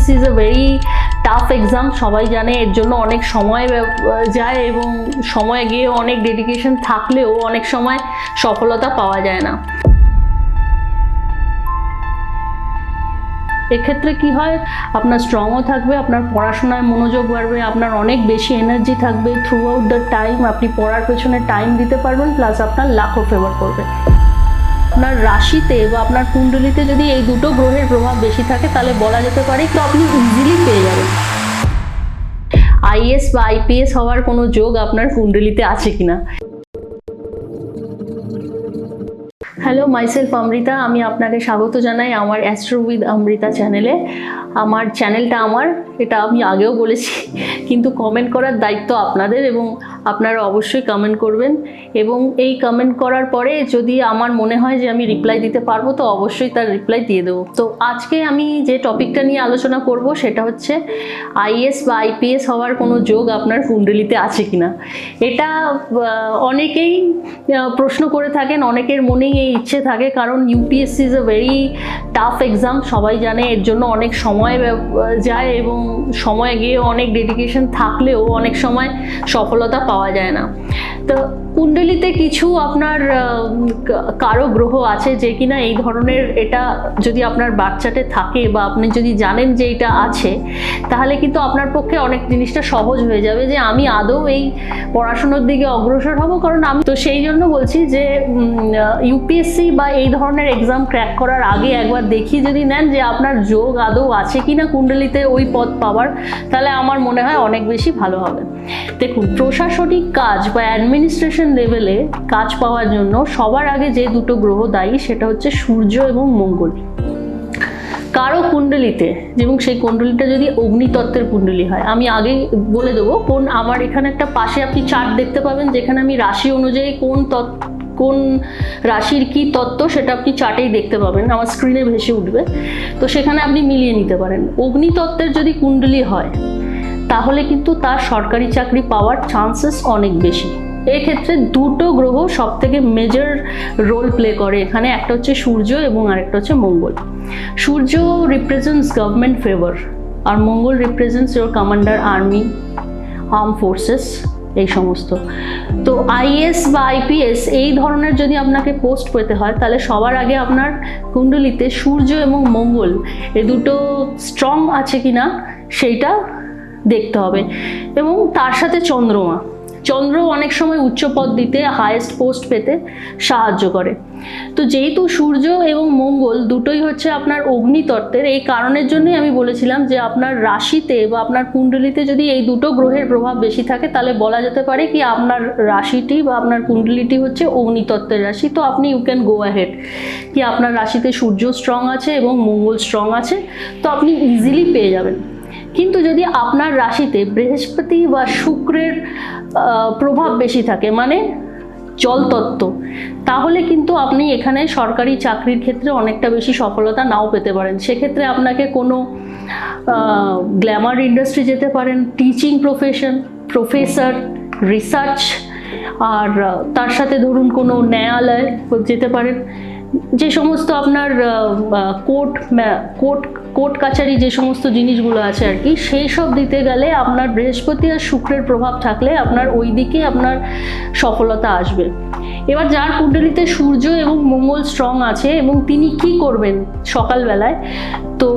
UPSC is a very tough exam, সবাই জানে। এর জন্য অনেক সময় যায় এবং সময় গিয়ে অনেক ডেডিকেশন থাকলেও অনেক সময় সফলতা পাওয়া যায় না। এক্ষেত্রে কি হয়, আপনার স্ট্রংও থাকবে, আপনার পড়াশোনায় মনোযোগ বাড়বে, আপনার অনেক বেশি এনার্জি থাকবে থ্রু আউট দ্য টাইম, আপনি পড়ার পেছনে টাইম দিতে পারবেন, প্লাস আপনার লাকও ফেভার করবে। আপনার রাশিতে বা আপনার কুণ্ডলিতে যদি এই দুটো গ্রহের প্রভাব বেশি থাকে তাহলে বলা যেতে পারে তো আপনি ইজিলি পেয়ে যাবেন। আইএস বা আইপিএস হওয়ার কোনো যোগ আপনার কুণ্ডলিতে আছে কিনা। Hello, myself Amrita. আমি আপনাকে স্বাগত জানাই আমার অ্যাস্ট্রো উইথ অমৃতা চ্যানেলে। আমার চ্যানেলটা এটা আমি আগেও বলেছি, কিন্তু কমেন্ট করার দায়িত্ব আপনাদের এবং আপনারা অবশ্যই কমেন্ট করবেন। এবং এই কমেন্ট করার পরে যদি আমার মনে হয় যে আমি রিপ্লাই দিতে পারবো তো অবশ্যই তার রিপ্লাই দিয়ে দেবো। তো আজকে আমি যে টপিকটা নিয়ে আলোচনা করব সেটা হচ্ছে আইএস বা আইপিএস হওয়ার কোনো যোগ আপনার কুণ্ডলিতে আছে কিনা। এটা অনেকেই প্রশ্ন করে থাকেন, অনেকের মনেই এই ইচ্ছে থাকে, কারণ UPSC is a very tough exam, সবাই জানে। এর জন্য অনেক সময় যায় এবং সময় গিয়ে অনেক ডেডিকেশন থাকলেও অনেক সময় সফলতা পাওয়া যায় না। তো কুণ্ডলিতে কিছু আপনার কারো গ্রহ আছে যে কিনা এই ধরনের, এটা যদি আপনার বাচ্চাতে থাকে বা আপনি যদি জানেন যে এটা আছে, তাহলে কিন্তু আপনার পক্ষে অনেক জিনিসটা সহজ হয়ে যাবে যে আমি আদৌ এই পড়াশোনার দিকে অগ্রসর হব। কারণ আমি তো সেই জন্য বলছি যে ইউপিএসসি বা এই ধরনের এক্সাম ক্র্যাক করার আগে একবার দেখিয়ে যদি নেন যে আপনার যোগ আদৌ আছে কিনা কুণ্ডলিতে ওই পদ পাওয়ার, তাহলে আমার মনে হয় অনেক বেশি ভালো হবে। দেখুন, প্রশাসনিক কাজ বা অ্যাডমিনিস্ট্রেশন লেভেলে কাজ পাওয়ার জন্য সবার আগে যে দুটো গ্রহ দায়ী সেটা হচ্ছে সূর্য এবং মঙ্গল। কারো কুণ্ডলিতে, এবং সেই কুণ্ডলিটা যদি অগ্নিতত্ত্বের কুণ্ডলী হয়, আমি আগে বলে দেবো কোন, আমার এখানে একটা পাশে আপনি চার্ট দেখতে পাবেন যেখানে আমি রাশি অনুযায়ী কোন রাশির কি তত্ত্ব সেটা আপনি চার্টেই দেখতে পাবেন, আমার স্ক্রিনে ভেসে উঠবে। তো সেখানে আপনি মিলিয়ে নিতে পারেন। অগ্নিতত্ত্বের যদি কুণ্ডলী হয় তাহলে কিন্তু তার সরকারি চাকরি পাওয়ার চান্সেস অনেক বেশি। এক্ষেত্রে দুটো গ্রহ সব থেকে মেজর রোল প্লে করে এখানে, একটা হচ্ছে সূর্য এবং আরেকটা হচ্ছে মঙ্গল। সূর্য রিপ্রেজেন্টস গভর্নমেন্ট ফেভার আর মঙ্গল represents your commander, army, arm forces, এই সমস্ত। তো আইএস বা আইপিএস এই ধরনের যদি আপনাকে পোস্ট পেতে হয় তাহলে সবার আগে আপনার কুণ্ডলিতে সূর্য এবং মঙ্গল এই দুটো স্ট্রং আছে কিনা সেইটা দেখতে হবে। এবং তার সাথে চন্দ্র অনেক সময় উচ্চ পদ দিতে, হাইয়েস্ট পোস্ট পেতে সাহায্য করে। তো যেহেতু সূর্য এবং মঙ্গল দুটোই হচ্ছে আপনার অগ্নিতত্ত্বের, এই কারণের জন্যই আমি বলেছিলাম যে আপনার রাশিতে বা আপনার কুণ্ডলিতে যদি এই দুটো গ্রহের প্রভাব বেশি থাকে তাহলে বলা যেতে পারে কি আপনার রাশিটি বা আপনার কুণ্ডলিটি হচ্ছে অগ্নিতত্ত্বের রাশি। তো আপনি ইউ ক্যান গো অ্যাহেড কি আপনার রাশিতে সূর্য স্ট্রং আছে এবং মঙ্গল স্ট্রং আছে, তো আপনি ইজিলি পেয়ে যাবেন। কিন্তু যদি আপনার রাশিতে বৃহস্পতি বা শুক্রের প্রভাব বেশি থাকে, মানে জলতত্ত্ব, তাহলে কিন্তু আপনি এখানে সরকারি চাকরির ক্ষেত্রে অনেকটা বেশি সফলতা নাও পেতে পারেন। সেক্ষেত্রে আপনাকে কোনো গ্ল্যামার ইন্ডাস্ট্রি যেতে পারেন, টিচিং প্রফেসর, রিসার্চ, আর তার সাথে ধরুন কোনো ন্যায়ালয় যেতে পারেন। যে সমস্ত আপনার কোর্ট কাছারি যে সমস্ত জিনিসগুলো আছে আর কি, সেই সব দিতে গেলে আপনার বৃহস্পতি আর শুক্রের প্রভাব থাকলে আপনার ওই দিকে আপনার সফলতা আসবে। এবার যার কুণ্ডলিতে সূর্য এবং মঙ্গল স্ট্রং আছে এবং তিনি কি করবেন সকালবেলায়, তো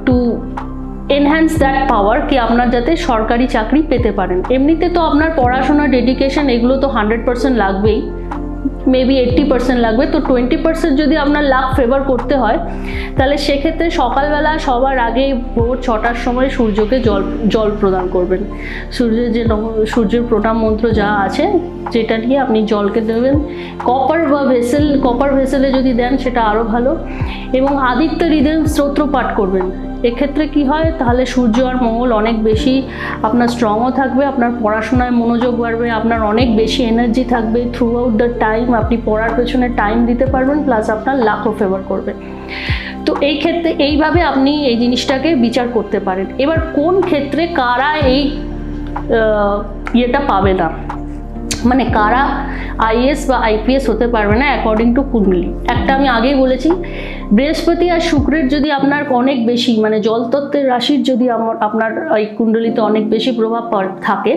টু এনহ্যান্স দ্যাট পাওয়ার কি আপনার যাতে সরকারি চাকরি পেতে পারেন। এমনিতে তো আপনার পড়াশোনা, ডেডিকেশন এগুলো তো 100% লাগবেই, মেবি 80% লাগবে। তো 20% যদি আপনার লাক ফেভার করতে হয় তাহলে সেক্ষেত্রে সকালবেলা সবার আগে ভোর 6টার সময় সূর্যকে জল প্রদান করবেন। সূর্যের প্রণাম মন্ত্র যা আছে যেটা নিয়ে আপনি জলকে দেবেন। কপার ভেসেলে যদি দেন সেটা আরও ভালো। এবং আদিত্য হৃদয় স্তোত্র পাঠ করবেন। এক্ষেত্রে কি হয়, তাহলে সূর্য আর মঙ্গল অনেক বেশি আপনার স্ট্রংও থাকবে, আপনার পড়াশোনায় মনোযোগ বাড়বে, আপনার অনেক বেশি এনার্জি থাকবে থ্রু আউট দ্য টাইম, আপনি পড়ার পেছনে টাইম দিতে পারবেন, প্লাস আপনার লাকও ফেভার করবে। তো এই ক্ষেত্রে এইভাবে আপনি এই জিনিসটাকে বিচার করতে পারেন। এবার কোন ক্ষেত্রে কারা এই ইয়েটা পাবে না, মানে কারা আইএস বা আইপিএস হতে পারবে না অ্যাকর্ডিং টু কুণ্ডলী। একটা আমি আগেই বলেছি, বৃহস্পতি আর শুক্রের যদি আপনার অনেক বেশি মানে জলতত্ত্বের রাশির যদি আপনার এই কুণ্ডলিতে অনেক বেশি প্রভাব থাকে,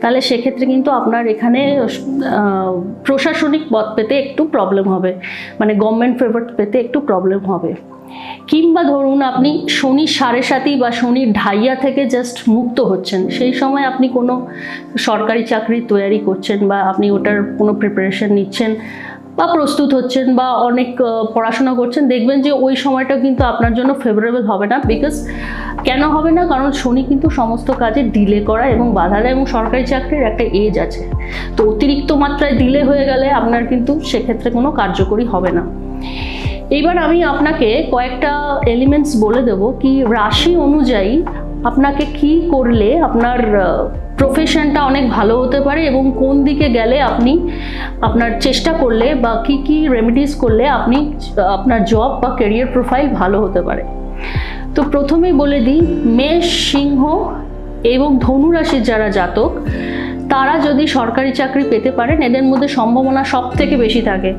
তাহলে সেক্ষেত্রে কিন্তু আপনার এখানে প্রশাসনিক পদ পেতে একটু প্রবলেম হবে, মানে গভর্নমেন্ট ফেভার পেতে একটু প্রবলেম হবে। কিংবা ধরুন আপনি শনির 7.5 বা শনির ঢাইয়া থেকে জাস্ট মুক্ত হচ্ছেন, সেই সময় আপনি কোনো সরকারি চাকরির তৈরি করছেন বা আপনি ওটার কোনো প্রিপারেশন নিচ্ছেন বা প্রস্তুত হচ্ছেন বা অনেক পড়াশোনা করছেন, দেখবেন যে ওই সময়টা কিন্তু আপনার জন্য ফেভারেবল হবে না। বিকজ কেন হবে না? কারণ শনি কিন্তু সমস্ত কাজে ডিলে করা এবং বাধা দেয়, এবং সরকারি চাকরির একটা এজ আছে, তো অতিরিক্ত মাত্রায় ডিলে হয়ে গেলে আপনার কিন্তু সেক্ষেত্রে কোনো কার্যকরী হবে না। এইবার আমি আপনাকে কয়েকটা এলিমেন্টস বলে দেব কি রাশি অনুযায়ী আপনাকে কি করলে আপনার প্রফেশনটা অনেক ভালো হতে পারে এবং কোন দিকে গেলে আপনি আপনার চেষ্টা করলে বা কি রেমেডিস করলে আপনি আপনার জব বা ক্যারিয়ার প্রোফাইল ভালো হতে পারে। তো প্রথমেই বলে দিই, মেষ, সিংহ এবং ধনু রাশির যারা জাতক, তারা যদি সরকারি চাকরি পেতে পারেন, এদের মধ্যে সম্ভাবনা সব থেকে বেশি থাকে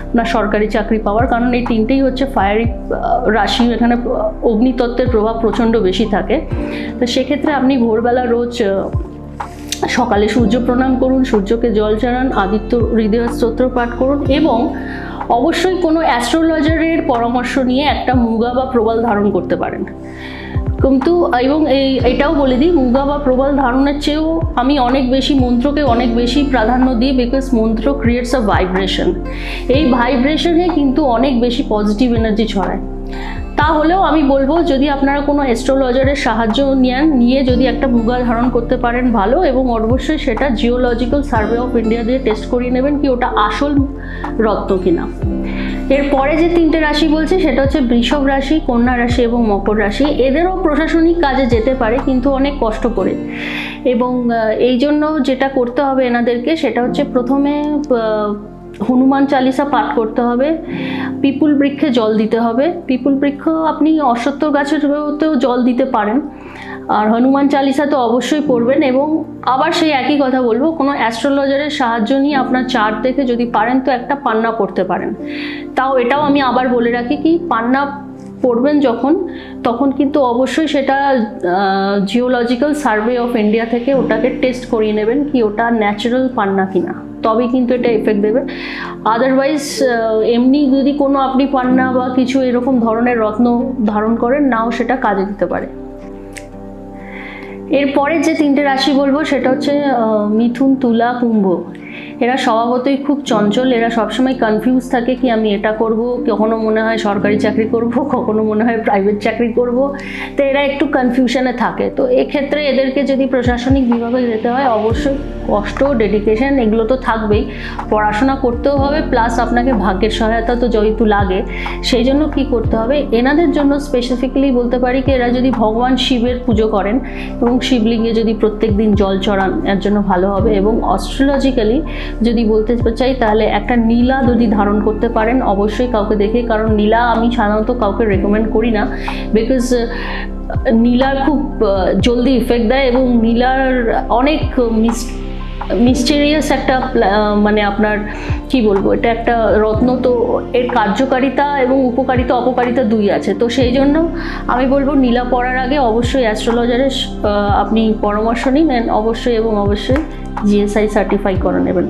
আপনার সরকারি চাকরি পাওয়ার, কারণ এই তিনটেই হচ্ছে ফায়ারি রাশি, এখানে অগ্নিতত্ত্বের প্রভাব প্রচণ্ড বেশি থাকে। তো সেক্ষেত্রে আপনি ভোরবেলা রোজ সকালে সূর্য প্রণাম করুন, সূর্যকে জল চড়ান, আদিত্য হৃদয় স্তোত্র পাঠ করুন এবং অবশ্যই কোনো অ্যাস্ট্রোলজারের পরামর্শ নিয়ে একটা মুগা বা প্রবাল ধারণ করতে পারেন। কিন্তু এবং এটাও বলে দিই, মুগা বা প্রবাল ধারণের চেয়েও আমি অনেক বেশি মন্ত্রকে অনেক বেশি প্রাধান্য দিই, বিকজ মন্ত্র ক্রিয়েটস আ ভাইব্রেশন। এই ভাইব্রেশনে কিন্তু অনেক বেশি পজিটিভ এনার্জি ছড়ায়। তাহলেও আমি বলবো, যদি আপনারা কোনো অ্যাস্ট্রোলজারের সাহায্য নিয়ে যদি একটা মুগা ধারণ করতে পারেন ভালো, এবং অবশ্যই সেটা জিওলজিক্যাল সার্ভে অফ ইন্ডিয়া দিয়ে টেস্ট করিয়ে নেবেন কি ওটা আসল রত্ন কিনা। এরপরে যে তিনটে রাশি বলছি সেটা হচ্ছে বৃষভ রাশি, কন্যা রাশি এবং মকর রাশি। এদেরও প্রশাসনিক কাজে যেতে পারে কিন্তু অনেক কষ্ট করে, এবং এই জন্য যেটা করতে হবে এনাদেরকে সেটা হচ্ছে প্রথমে হনুমান চালিসা পাঠ করতে হবে, পিপুল বৃক্ষে জল দিতে হবে। পিপুল বৃক্ষ আপনি অশ্বত্থ গাছেরতেও জল দিতে পারেন, আর হনুমান চালিসা তো অবশ্যই পড়বেন। এবং আবার সেই একই কথা বলবো, কোনো অ্যাস্ট্রোলজারের সাহায্য নিয়ে আপনার চার্ট দেখে যদি পারেন তো একটা পান্না পড়তে পারেন। এটাও আমি আবার বলে রাখি কি পান্না পড়বেন যখন, তখন কিন্তু অবশ্যই সেটা জিওলজিক্যাল সার্ভে অফ ইন্ডিয়া থেকে ওটাকে টেস্ট করিয়ে নেবেন কি ওটা ন্যাচারাল পান্না কিনা, তবেই কিন্তু এটা এফেক্ট দেবে। আদারওয়াইজ এমনি যদি কোনো আপনি পান্না বা কিছু এরকম ধরনের রত্ন ধারণ করেন, নাও সেটা কাজে দিতে পারে। এরপরে যে তিনটে রাশি বলবো সেটা হচ্ছে মিথুন, তুলা, কুম্ভ। এরা স্বভাবতই খুব চঞ্চল, এরা সবসময় কনফিউজ থাকে কি আমি এটা করব, কখনো মনে হয় সরকারি চাকরি করব, কখনো মনে হয় প্রাইভেট চাকরি করব, তো এরা একটু কনফিউশনে থাকে। তো এক্ষেত্রে এদেরকে যদি প্রশাসনিক বিভাগে যেতে হয়, অবশ্যই কষ্ট, ডেডিকেশন এগুলো তো থাকবেই, পড়াশোনা করতেও হবে, প্লাস আপনাকে ভাগ্যের সহায়তা তো যেহেতু লাগে, সেই জন্য কী করতে হবে এনাদের জন্য স্পেসিফিক্যালি বলতে পারি কি এরা যদি ভগবান শিবের পুজো করেন এবং শিবলিঙ্গে যদি প্রত্যেক দিন জল চড়ান, এর জন্য ভালো হবে। এবং অস্ট্রোলজিক্যালি যদি বলতে চাই তাহলে একটা নীলা যদি ধারণ করতে পারেন অবশ্যই কাউকে দেখে, কারণ নীলা আমি সাধারণত কাউকে রেকমেন্ড করি না, বিকজ নীলার খুব জলদি ইফেক্ট দেয় এবং নীলার অনেক মিস্টেরিয়াস একটা মানে আপনার কি বলবো, এটা একটা রত্ন, তো এর কার্যকারিতা এবং উপকারিতা অপকারিতা দুই আছে। তো সেই জন্য আমি বলবো নীলা পড়ার আগে অবশ্যই অ্যাস্ট্রোলজারের আপনি পরামর্শ নিন অবশ্যই, এবং অবশ্যই জিএসআই সার্টিফাই করে নেবেন।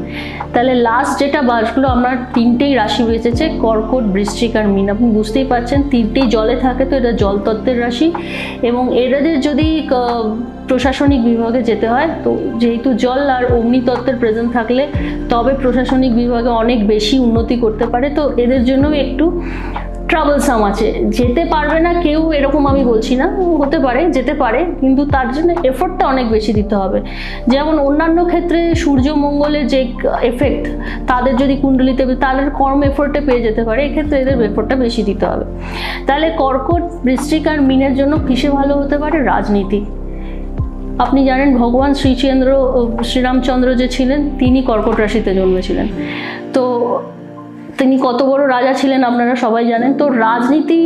তাহলে লাস্ট যেটা বাসগুলো আমার তিনটেই রাশি বেঁচেছে, কর্কট, বৃশ্চিক আর মীন। আপনি বুঝতেই পারছেন তিনটেই জলে থাকে, তো এটা জলতত্ত্বের রাশি, এবং এদের যদি প্রশাসনিক বিভাগে যেতে হয়, তো যেহেতু জল আর অগ্নিতত্ত্বের প্রেজেন্ট থাকলে তবে প্রশাসনিক বিভাগে অনেক বেশি উন্নতি করতে পারে। তো এদের জন্য একটু ট্রাবলসাম আছে, যেতে পারবে না কেউ এরকম আমি বলছি না, হতে পারে যেতে পারে, কিন্তু তার জন্য এফোর্টটা অনেক বেশি দিতে হবে। যেমন অন্যান্য ক্ষেত্রে সূর্য মঙ্গলের যে এফেক্ট তাদের যদি কুণ্ডলিতে, তাদের কর্ম এফোর্টে পেয়ে যেতে পারে, এক্ষেত্রে এদের এফোর্টটা বেশি দিতে হবে। তাহলে কর্কট, বৃশ্চিক আর মীনের জন্য কিসে ভালো হতে পারে? রাজনীতি। আপনি জানেন ভগবান শ্রীরামচন্দ্র যে ছিলেন তিনি কর্কট রাশিতে জন্মেছিলেন, তো তিনি কত বড় রাজা ছিলেন আপনারা সবাই জানেন। তো রাজনীতি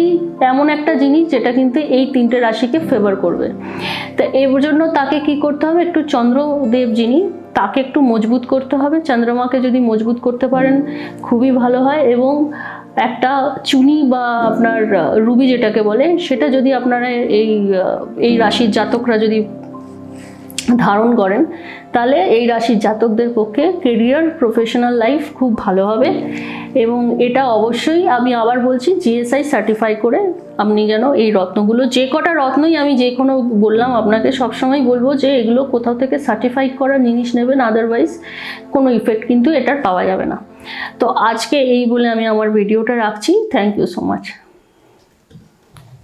এমন একটা জিনিস যেটা কিন্তু এই তিনটে রাশিকে ফেভার করবে। তো এর জন্য তাকে কি করতে হবে, একটু চন্দ্রদেব যিনি তাকে একটু মজবুত করতে হবে। চন্দ্রমাকে যদি মজবুত করতে পারেন খুবই ভালো হয়। এবং একটা চুনি বা আপনার রুবি যেটাকে বলে, সেটা যদি আপনারা এই রাশির জাতকরা যদি ধারণ করেন, তাহলে এই রাশির জাতকদের পক্ষে কেরিয়ার, প্রফেশনাল লাইফ খুব ভালো হবে। এবং এটা অবশ্যই আমি আবার বলছি, জিএসআই সার্টিফাই করে আপনি যেন এই রত্নগুলো, যে কটা রত্নই আমি যে কোনো বললাম আপনাকে, সবসময় বলবো যে এগুলো কোথাও থেকে সার্টিফাইড করা জিনিস নেবেন, আদারওয়াইজ কোনো ইফেক্ট কিন্তু এটার পাওয়া যাবে না। তো আজকে এই বলে আমি আমার ভিডিওটা রাখছি। Thank you so much.